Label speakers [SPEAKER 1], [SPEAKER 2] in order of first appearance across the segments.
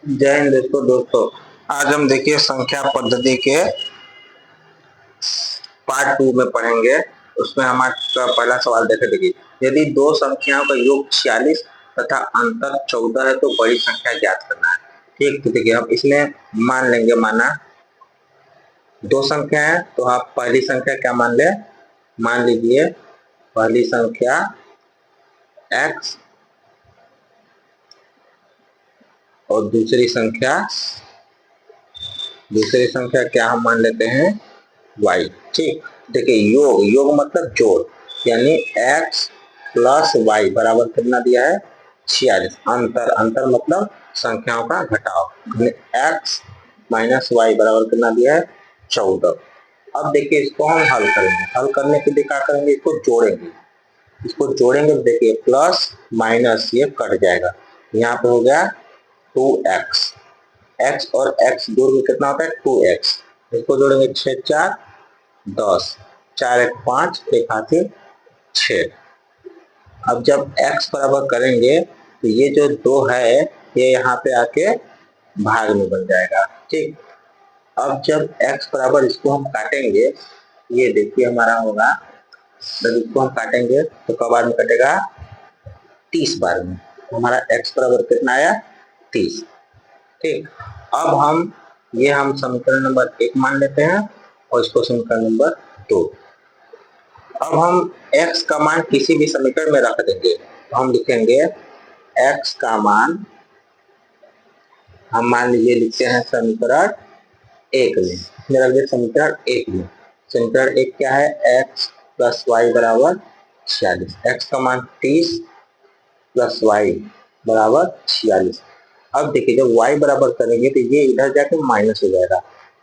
[SPEAKER 1] जय हिंद दोस्तों। आज हम देखिए संख्या पद्धति के पार्ट 2 में पढ़ेंगे। उसमें हमारा पहला सवाल देखिए, यदि दो संख्याओं का योग 46 तथा अंतर 14 है तो बड़ी संख्या ज्ञात करना है। ठीक, तो देखिए हम इसमें मान लेंगे, माना दो संख्या है तो आप पहली संख्या क्या मान ले, मान लीजिए पहली संख्या x और दूसरी संख्या क्या हम मान लेते हैं y। ठीक, देखिए योग योग मतलब जोड़, यानी x प्लस वाई बराबर कितना दिया है 46। अंतर अंतर मतलब संख्याओं का घटाव, x माइनस वाई बराबर कितना दिया है 14। अब देखिए इसको हम हल करेंगे, हल करने के लिए क्या करेंगे, इसको जोड़ेंगे तो देखिए प्लस माइनस ये कट जाएगा, यहाँ पे हो गया 2x, x और x जोड़ के कितना होता है 2x। इसको जोड़ेंगे 6 4 10, 4 1 5, एक हाथी 6। अब जब x बराबर करेंगे तो ये जो 2 है ये यहाँ पे आके भाग में बन जाएगा। ठीक, अब जब x बराबर इसको हम काटेंगे, ये देखिए हमारा होगा, जब इसको हम काटेंगे तो कब बार में कटेगा 30 बार में, हमारा x बराबर कितना आया 30। ठीक, अब हम समीकरण नंबर 1 मान लेते हैं और इसको समीकरण नंबर 2। अब हम x का मान किसी भी समीकरण में रख देंगे, तो हम लिखेंगे x का मान, हम मान लीजिए लिखते हैं समीकरण 1 में, मेरा ये समीकरण 1 में, समीकरण 1 क्या है, x प्लस वाई बराबर 46, x का मान 30 प्लस वाई बराबर 46। अब देखिए जब y बराबर करेंगे तो ये इधर जाके माइनस हो जाएगा,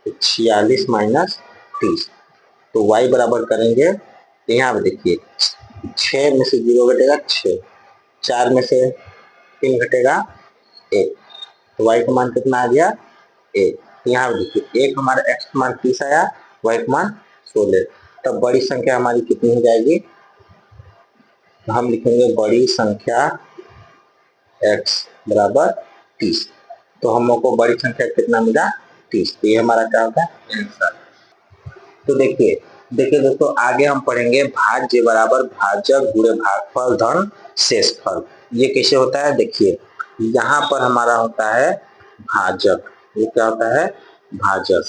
[SPEAKER 1] तो 46 माइनस 30, तो y बराबर करेंगे तो यहाँ पे देखिए 6 में से 0 घटेगा 6, 4 में से 3 घटेगा 1, तो y का मान कितना आ गया 1। यहाँ पे देखिए एक हमारा x का मान 30 आया, y का मान 16, तब बड़ी संख्या हमारी कितनी हो जाएगी, तो हम लिखेंगे बड़ी संख्या x बराबर 30। तो हम लोग को बड़ी संख्या कितना मिला 30, तो ये हमारा क्या होगा आंसर। तो देखिए देखिए दोस्तों, आगे हम पढ़ेंगे भाज्य बराबर भाजक गुणे भागफल धन शेषफल। ये कैसे होता है, देखिए यहाँ पर हमारा होता है भाजक, ये क्या होता है भाजक,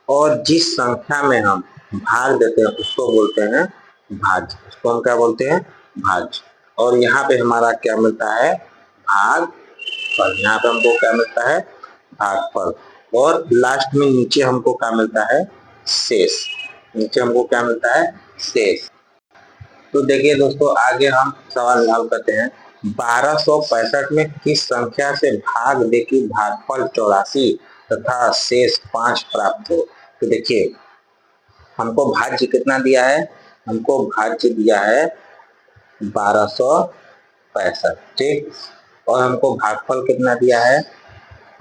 [SPEAKER 1] और जिस संख्या में हम भाग देते हैं उसको बोलते हैं भाज्य, उसको हम क्या बोलते हैं भाज्य। और यहाँ पे हमारा क्या मिलता है भागफल, यहाँ पे हमको क्या मिलता है भागफल, और लास्ट में नीचे हमको क्या मिलता है शेष, नीचे हमको क्या मिलता है शेष। तो देखिए दोस्तों, आगे हम सवाल हल करते हैं। 1265 में किस संख्या से भाग दे कि भागफल 84 तथा शेष 5 प्राप्त हो। तो देखिए हमको भाज्य कितना दिया है, हमको भाज्य दिया है 1265, ठीक, और हमको भागफल कितना दिया है,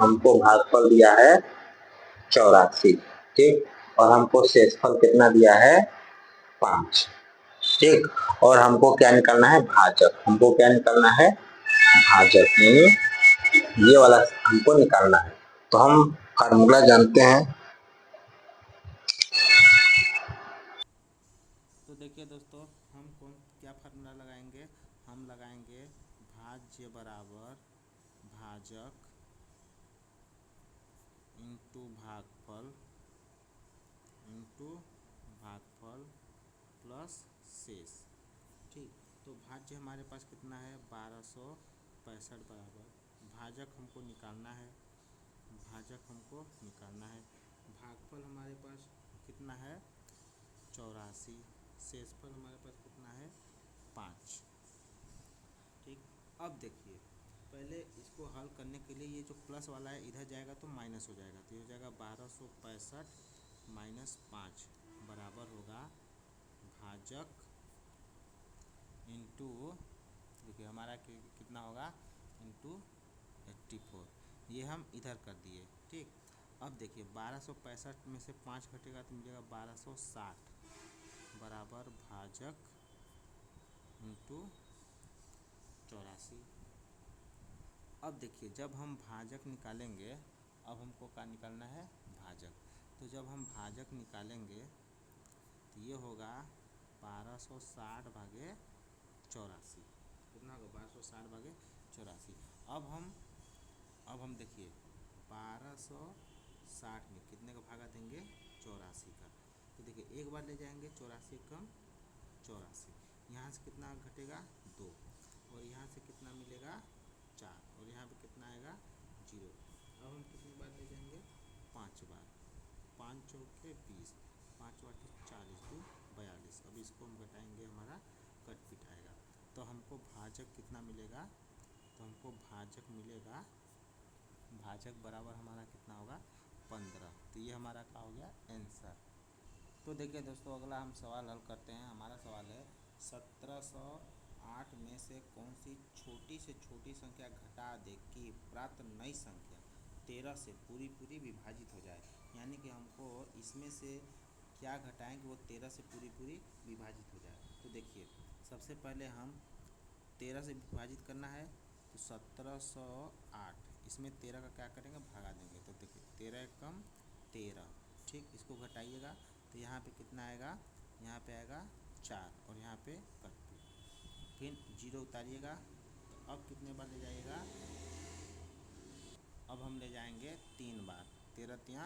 [SPEAKER 1] हमको भागफल दिया है 84, ठीक, और हमको शेषफल कितना दिया है 5, ठीक, और हमको क्या निकालना है भाजक, हमको क्या निकालना है भाजक, यानी ये वाला हमको निकालना है। तो हम फार्मूला जानते हैं।
[SPEAKER 2] तो देखिए दोस्तों, हम क्या फार्मूला लगाएंगे, हम लगाएंगे भाज्य बराबर भाजक इंटू भागफल प्लस शेष। ठीक, तो भाज्य हमारे पास कितना है 1265 बराबर, भाजक हमको निकालना है, भागफल हमारे पास कितना है 84, शेषफल हमारे पास कितना है 5। ठीक, अब देखिए पहले इसको हल करने के लिए ये जो प्लस वाला है इधर जाएगा तो माइनस हो जाएगा, तो ये हो जाएगा 1265 माइनस 5 बराबर होगा भाजक इंटू, देखिए हमारा कितना होगा इंटू 84, ये हम इधर कर दिए। ठीक, अब देखिए 1265 में से 5 घटेगा तो मिलेगा 1260 बराबर भाजक इंटू 84। अब देखिए जब हम भाजक निकालेंगे, अब हमको क्या निकालना है, भाजक। तो जब हम भाजक निकालेंगे तो ये होगा 1260 भागे 84। कितना होगा, 1260/84। अब हम देखिए 1260 में कितने का भागा देंगे, 84 का। तो देखिए एक बार ले जाएंगे 84 कम 84, यहाँ से कितना घटेगा 2, और यहाँ से कितना मिलेगा 4, और यहाँ पे कितना आएगा 0। अब हम कितनी बार ले जाएंगे, 5 बार, 5 चौके 20, 5 वाटे 40, 2 42। अब इसको हम घटाएंगे, हमारा कट पिट आएगा। तो हमको भाजक कितना मिलेगा, तो हमको भाजक मिलेगा, भाजक बराबर हमारा कितना होगा 15। तो ये हमारा क्या हो गया, आंसर। तो देखिए दोस्तों अगला हम सवाल हल करते हैं। हमारा सवाल है 1708 में से कौन सी छोटी से छोटी संख्या घटा दे कि प्राप्त नई संख्या 13 से पूरी पूरी विभाजित हो जाए। यानी कि हमको इसमें से क्या घटाएं कि वो 13 से पूरी पूरी विभाजित हो जाए। तो देखिए सबसे पहले हम 13 से विभाजित करना है, तो 1708 इसमें 13 का क्या करेंगे, भगा देंगे। तो देखिए 13 एकम 13, ठीक, इसको घटाइएगा तो यहाँ पे कितना आएगा, यहाँ पे आएगा 4, और यहाँ पे कट फिर 0 उतारिएगा। तो अब कितने बार ले जाइएगा, अब हम ले जाएंगे 3 बार, 13 तिया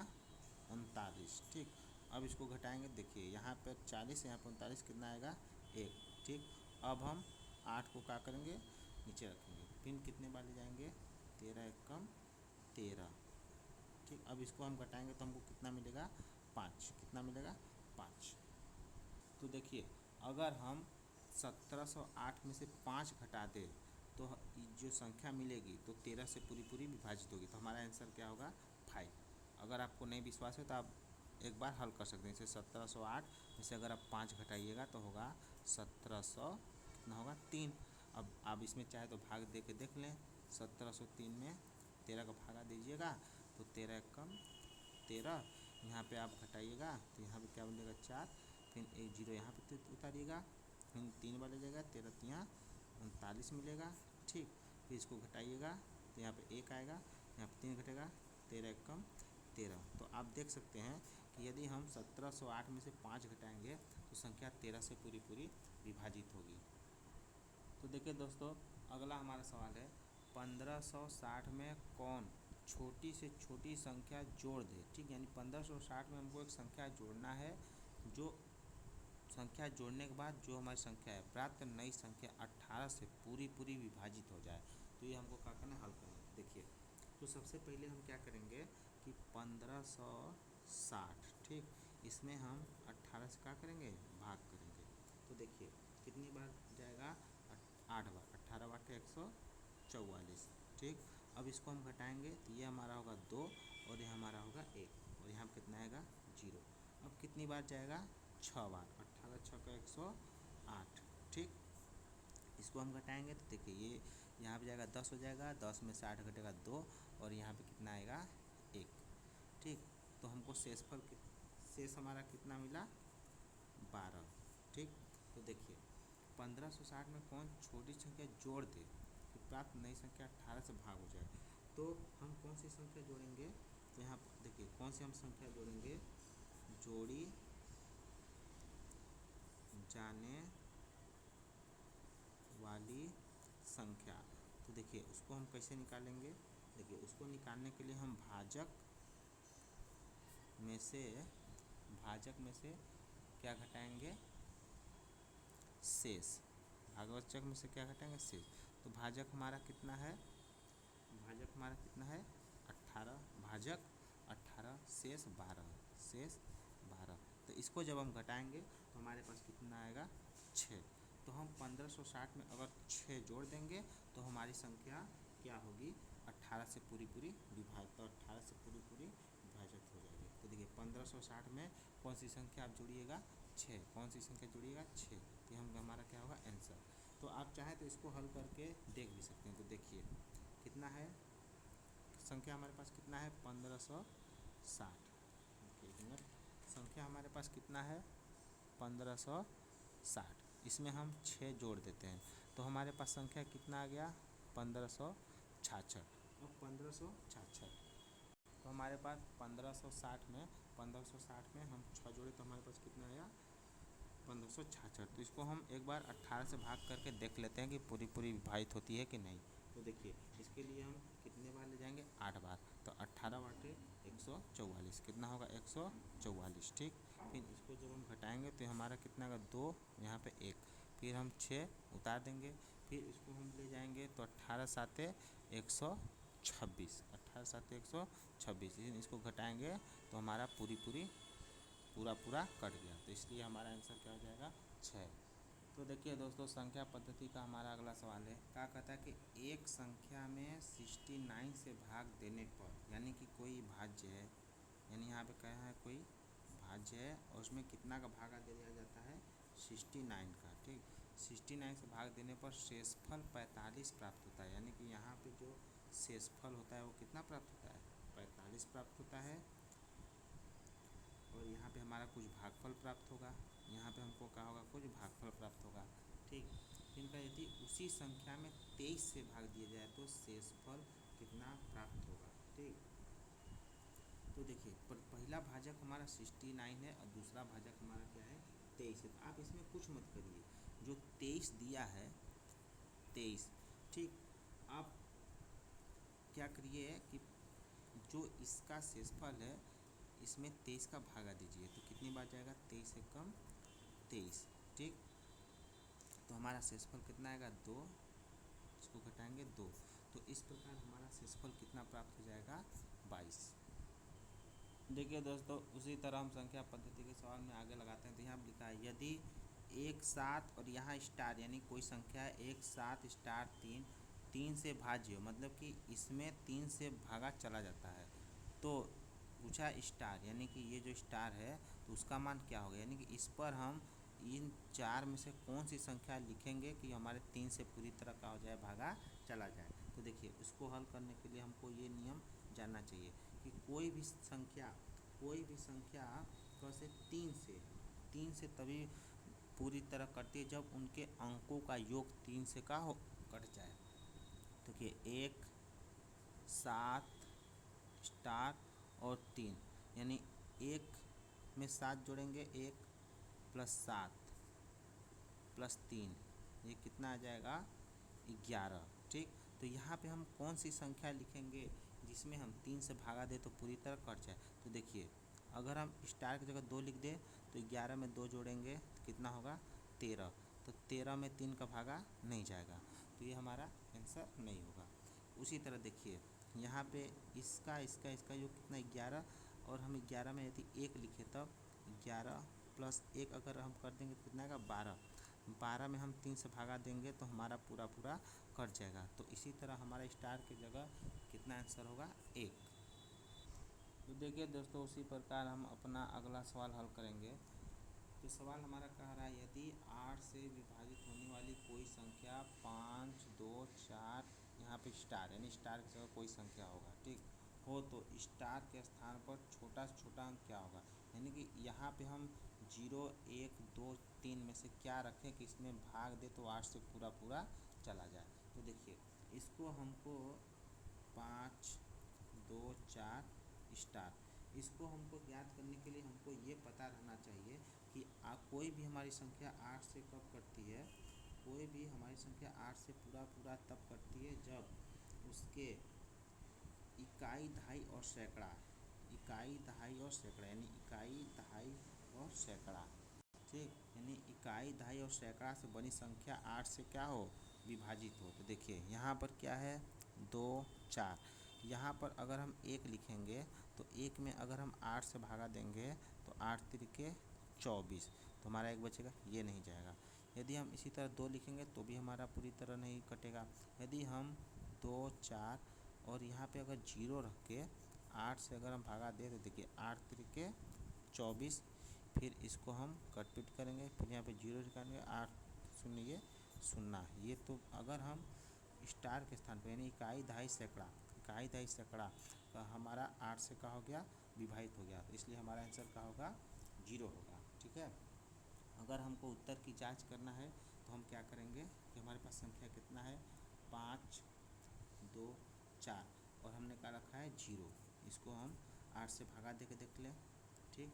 [SPEAKER 2] 39, ठीक। अब इसको घटाएंगे, देखिए यहाँ पर 40, यहाँ पर 39, कितना आएगा 1, ठीक। अब हम 8 को क्या करेंगे, नीचे रखेंगे, फिर कितने बार ले जाएंगे, 13 एकम 13, ठीक। अब इसको हम घटाएंगे तो हमको कितना मिलेगा 5, कितना मिलेगा 5। तो देखिए अगर हम 1708 में से 5 घटा दें तो जो संख्या मिलेगी तो 13 से पूरी पूरी विभाजित होगी। तो हमारा आंसर क्या होगा 5। अगर आपको नहीं विश्वास है तो आप एक बार हल कर सकते हैं। जैसे 1708 में से अगर आप 5 घटाइएगा तो होगा 1700, कितना होगा 3। अब आप इसमें चाहे तो भाग दे के देख लें, 1703 में 13 का भागा दीजिएगा तो 13 एकम 13, यहाँ पे आप घटाइएगा तो यहाँ पे क्या बनेगा 4, फिर 1 0 यहाँ पे उतारिएगा, फिर 3 बार ले जाएगा, 13 तिया 39 मिलेगा, ठीक। फिर इसको घटाइएगा तो यहाँ पे 1 आएगा, यहाँ पे 3 घटेगा, 13 एकम 13। तो आप देख सकते हैं कि यदि हम 1708 में से 5 घटाएंगे तो संख्या 13 से पूरी पूरी विभाजित होगी। तो देखिए दोस्तों अगला हमारा सवाल है 1560 में कौन छोटी से छोटी संख्या जोड़ दे, ठीक। यानी 1560 में हमको एक संख्या जोड़ना है, जो संख्या जोड़ने के बाद जो हमारी संख्या है प्राप्त नई संख्या 18 से पूरी पूरी विभाजित हो जाए। तो ये हमको क्या करना है, हल करना है। देखिए तो सबसे पहले हम क्या करेंगे कि 1560, ठीक, इसमें हम 18 से क्या करेंगे, भाग करेंगे। तो देखिए कितनी बार जाएगा, 8 बार, 18 बार 144, ठीक। अब इसको हम घटाएंगे तो ये हमारा होगा 2, और ये हमारा होगा 1, और यहाँ पर कितना आएगा 0। अब कितनी बार जाएगा, 6 बार, 18 6 का 108, ठीक। इसको हम घटाएंगे तो देखिए ये यहाँ पे जाएगा 10 हो जाएगा, 10 में से 8 घटेगा 2, और यहाँ पे कितना आएगा 1, ठीक। तो हमको शेष हमारा कितना मिला 12, ठीक। तो देखिए 1560 में कौन छोटी संख्या जोड़ दे कि प्राप्त नई संख्या 18 से भाग हो जाए। तो हम कौन सी संख्या जोड़ेंगे, तो यहाँ देखिए कौन सी हम संख्या जोड़ेंगे, जोड़ी जाने वाली संख्या। तो देखिए उसको हम कैसे निकालेंगे, देखिए उसको निकालने के लिए हम भाजक में से क्या घटाएंगे, शेष। भागवचक में से क्या घटाएंगे, शेष। तो भाजक हमारा कितना है, 18, भाजक 18, शेष 12, तो इसको जब हम घटाएंगे तो हमारे पास कितना आएगा 6। तो हम 1560 में अगर 6 जोड़ देंगे तो हमारी संख्या क्या होगी, 18 से पूरी विभाजित, तो 18 से पूरी विभाजित हो जाएगी। तो देखिए 1560 में कौन सी संख्या आप जोड़िएगा, 6, कौन सी संख्या जोड़िएगा 6, तो हम हमारा क्या होगा आंसर। तो आप चाहें तो इसको हल करके देख भी सकते हैं। तो देखिए कितना है संख्या हमारे पास, कितना है 1560, एक मिनट, संख्या हमारे पास कितना है 1560, इसमें हम 6 जोड़ देते हैं तो हमारे पास संख्या कितना आ गया 1530। छाछठ और 1566। तो हमारे पास 1560 में 1560 में हम 6 जोड़े तो हमारे पास कितना आया 1566। तो इसको हम एक बार 18 से भाग करके देख लेते हैं कि पूरी पूरी विभाजित होती है कि नहीं। तो देखिए इसके लिए हम कितने बार ले जाएंगे 8 बार। तो 18 बाटे 144 कितना होगा 144। ठीक, फिर इसको जब हम घटाएंगे तो हमारा कितना होगा 2, यहाँ पे 1, फिर हम 6 उतार देंगे, फिर इसको हम ले जाएंगे तो 18 साते 126, 18 साते 126, इसको घटाएंगे तो हमारा पूरा कट गया। तो इसलिए हमारा आंसर क्या हो जाएगा 6। तो देखिए दोस्तों संख्या पद्धति का हमारा अगला सवाल है, क्या कहता है कि एक संख्या में 69 से भाग देने पर, यानी कि कोई भाज्य है, यानी यहाँ पे क्या है कोई भाज्य है और उसमें कितना का भागा दे दिया जाता है 69 का। ठीक, 69 से भाग देने पर शेषफल 45 प्राप्त होता है, यानी कि यहाँ पे जो शेषफल होता है वो कितना प्राप्त होता है 45 प्राप्त होता है। और यहाँ पे हमारा कुछ भागफल प्राप्त होगा, यहाँ पे हमको क्या होगा कुछ भागफल प्राप्त होगा। ठीक, इनका यदि उसी संख्या में 23 से भाग दिया जाए तो शेषफल कितना प्राप्त होगा। ठीक, तो देखिए पहला भाजक हमारा 69 है और दूसरा भाजक हमारा क्या है 23 है। तो आप इसमें कुछ मत करिए, जो 23 दिया है 23, ठीक, आप क्या करिए कि जो इसका शेषफल है इसमें 23 का भागा दीजिए तो कितनी बार जाएगा 23 से कम 23। ठीक, तो हमारा शेषफल कितना आएगा 2, इसको घटाएंगे 2, तो इस प्रकार हमारा शेषफल कितना प्राप्त हो जाएगा 22। देखिए दोस्तों उसी तरह हम संख्या पद्धति के सवाल में आगे लगाते हैं। तो यहाँ लिखा है यदि 1 7 और यहाँ स्टार यानी कोई संख्या है 1 7 स्टार 3 3 से भाज्य, मतलब कि इसमें 3 से भागा चला जाता है, तो पूछा स्टार यानी कि ये जो स्टार है तो उसका मान क्या होगा, यानी कि इस पर हम इन 4 में से कौन सी संख्या लिखेंगे कि हमारे 3 से पूरी तरह का हो जाए भागा चला जाए। तो देखिए उसको हल करने के लिए हमको ये नियम जानना चाहिए कि कोई भी संख्या कैसे 3 से तभी पूरी तरह कटती है जब उनके अंकों का योग 3 से का हो कट जाए। देखिए 1 7 स्टार और 3, यानी 1 में 7 जोड़ेंगे 1 प्लस 7 प्लस 3, ये कितना आ जाएगा 11। ठीक, तो यहाँ पे हम कौन सी संख्या लिखेंगे जिसमें हम 3 से भागा दे तो पूरी तरह कट जाए। तो देखिए अगर हम स्टार की जगह 2 लिख दें तो 11 में 2 जोड़ेंगे तो कितना होगा 13, तो 13 में 3 का भागा नहीं जाएगा, तो ये हमारा आंसर नहीं होगा। उसी तरह देखिए यहाँ पे इसका योग कितना 11, और हम 11 में यदि 1 लिखे तब 11 प्लस 1 अगर हम कर देंगे तो कितना आएगा 12, 12 में हम 3 से भागा देंगे तो हमारा पूरा कट जाएगा। तो इसी तरह हमारा स्टार की जगह कितना आंसर होगा 1। तो देखिए दोस्तों उसी प्रकार हम अपना अगला सवाल हल करेंगे। तो सवाल हमारा कह रहा है यदि 8 से विभाजित होने वाली कोई संख्या 5 2 4, यहाँ पे स्टार यानी स्टार की जगह कोई संख्या होगा, ठीक हो, तो स्टार के स्थान पर छोटा से छोटा अंक क्या होगा, यानी कि यहाँ पे हम 0 1 2 3 में से क्या रखें कि इसमें भाग दे तो 8 से पूरा चला जाए। तो देखिए इसको हमको 5 2 4 स्टार, इसको हमको ज्ञात करने के लिए हमको ये पता रहना चाहिए कि कोई भी हमारी संख्या 8 से कब कटती है, कोई भी हमारी संख्या 8 से पूरा तब कटती है जब उसके इकाई दहाई और सैकड़ा, इकाई दहाई और सैकड़ा, यानी इकाई दहाई और सैकड़ा, ठीक, यानी इकाई दहाई और सैकड़ा से बनी संख्या 8 से क्या हो विभाजित हो। तो देखिए यहाँ पर क्या है 2 4, यहाँ पर अगर हम 1 लिखेंगे तो 1 में अगर हम 8 से भागा देंगे तो 8 तिरिके 24, तो हमारा 1 बचेगा, ये नहीं जाएगा। यदि हम इसी तरह 2 लिखेंगे तो भी हमारा पूरी तरह नहीं कटेगा। यदि हम 2 4 और यहाँ पे अगर 0 रख के 8 से अगर हम भागा दें तो देखिए 8 तिरिके 24, फिर इसको हम कटपिट करेंगे, फिर यहाँ पे 0 निकालेंगे, 8 शून्य ये 0, ये तो अगर हम स्टार के स्थान पर यानी इकाई दहाई सैकड़ा, इकाई दहाई सैकड़ा का हमारा 8 से का हो गया विभाजित हो गया, तो इसलिए हमारा आंसर का होगा 0 होगा। ठीक है, अगर हमको उत्तर की जांच करना है तो हम क्या करेंगे कि हमारे पास संख्या कितना है 5 2 4 और हमने क्या रखा है 0। इसको हम 8 से भगा दे के देख लें। ठीक,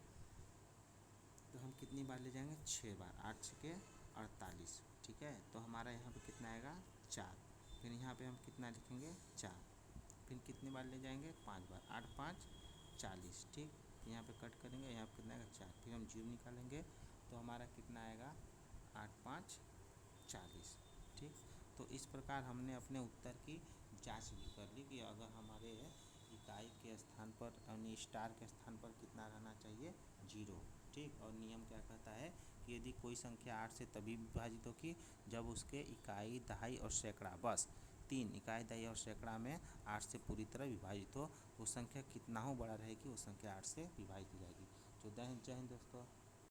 [SPEAKER 2] तो हम कितनी बार ले जाएंगे 6 बार, 8 छके 48। ठीक है, तो हमारा यहाँ पे कितना आएगा 4। फिर यहाँ पे हम कितना लिखेंगे 4। फिर कितनी बार ले जाएंगे 5 बार, 8 5 40। ठीक, यहाँ पे कट करेंगे, यहाँ पे कितना आएगा 4। फिर हम 0 निकालेंगे तो हमारा कितना आएगा 8 5 40। ठीक, तो इस प्रकार हमने अपने उत्तर की जांच भी कर ली कि अगर हमारे इकाई के स्थान पर यानी स्टार के स्थान पर कितना रहना चाहिए 0। ठीक, और नियम क्या कहता है कि यदि कोई संख्या 8 से तभी विभाजित होगी जब उसके इकाई, दहाई और सैकड़ा, बस 3 इकाई, दहाई और सैकड़ा में 8 से पूरी तरह विभाजित हो। वो संख्या कितना हो बड़ा रहेगी, वो संख्या 8 से विभाजित हो जाएगी। तो जय हिंद दोस्तों।